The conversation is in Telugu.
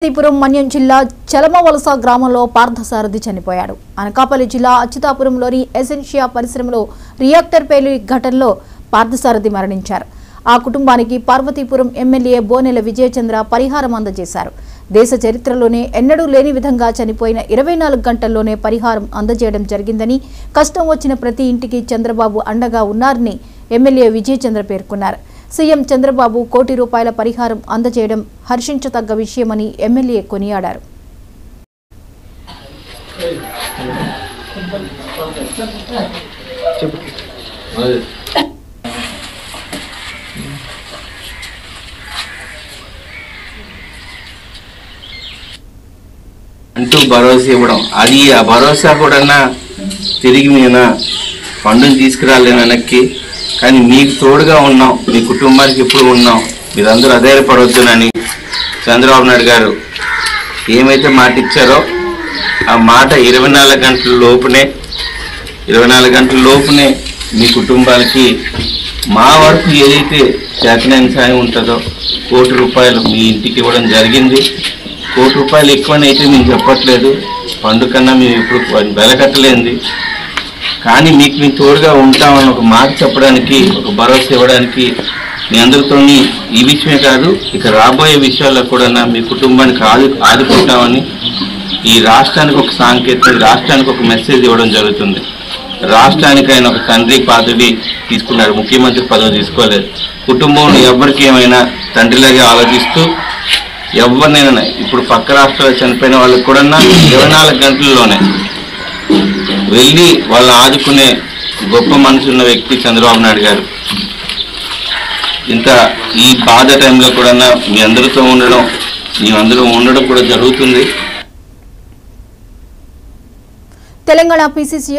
పార్వతీపురం మన్యం జిల్లా చలమవలస గ్రామంలో పార్థసారథి చనిపోయాడు. అనకాపల్లి జిల్లా అచ్యుతాపురంలోని ఎసెన్షియా పరిశ్రమలో రియాక్టర్ పేలి ఘటనలో పార్థసారథి మరణించారు. ఆ కుటుంబానికి పార్వతీపురం ఎమ్మెల్యే బోనెల విజయచంద్ర పరిహారం అందజేశారు. దేశ చరిత్రలోనే ఎన్నడూ లేని విధంగా చనిపోయిన 24 గంటల్లోనే పరిహారం అందజేయడం జరిగిందని, కష్టం వచ్చిన ప్రతి ఇంటికి చంద్రబాబు అండగా ఉన్నారని ఎమ్మెల్యే విజయచంద్ర పేర్కొన్నారు. సీఎం చంద్రబాబు ₹1 కోటి పరిహారం అందజేయడం హర్షించదగ్గ విషయమని ఎమ్మెల్యే కొనియాడారు. అంటూ భరోసా ఇవ్వడం, అది ఆ భరోసా కూడా తిరిగి నేను ఫండుని తీసుకురాలేను వెనక్కి. కానీ మీకు తోడుగా ఉన్నాం, మీ కుటుంబానికి ఎప్పుడు ఉన్నాం, మీరందరూ అధైర్యపడవద్దునని చంద్రబాబు నాయుడు గారు ఏమైతే మాట ఇచ్చారో ఆ మాట 24 గంటల లోపునే మీ కుటుంబాలకి మా వరకు ఏదైతే చేతనైన సాయం ఉంటుందో ₹1 కోటి మీ ఇంటికి ఇవ్వడం జరిగింది. ₹1 కోటి ఎక్కువనైతే మేము చెప్పట్లేదు, ఫండ్ కన్నా మేము ఇప్పుడు వెలకట్టలేంది. కానీ మీకు మేము తోడుగా ఉంటామని ఒక మాట చెప్పడానికి, ఒక భరోసా ఇవ్వడానికి మీ అందరితో ఈ విషయమే కాదు, ఇక రాబోయే విషయాల్లో కూడా మీ కుటుంబానికి ఆదుకుంటామని ఈ రాష్ట్రానికి ఒక సాంకేతిక, రాష్ట్రానికి ఒక మెసేజ్ ఇవ్వడం జరుగుతుంది. రాష్ట్రానికి ఆయన ఒక తండ్రి పాత్రని తీసుకున్నాడు, ముఖ్యమంత్రి పదవి తీసుకోలేదు. కుటుంబంలో ఎవరికి ఏమైనా తండ్రిలాగే ఆలోచిస్తూ ఎవరినైనా ఇప్పుడు పక్క రాష్ట్రాల్లో చనిపోయిన వాళ్ళకి కూడా 24 గంటల్లోనే వెళ్ళి వాళ్ళని ఆదుకునే గొప్ప మనసున్న వ్యక్తి చంద్రబాబు నాయుడు గారు. ఇంత ఈ బాధ టైంలో కూడా మీ అందరితో ఉండడం, మేమందరూ ఉండడం కూడా జరుగుతుంది. తెలంగాణ పిసిసి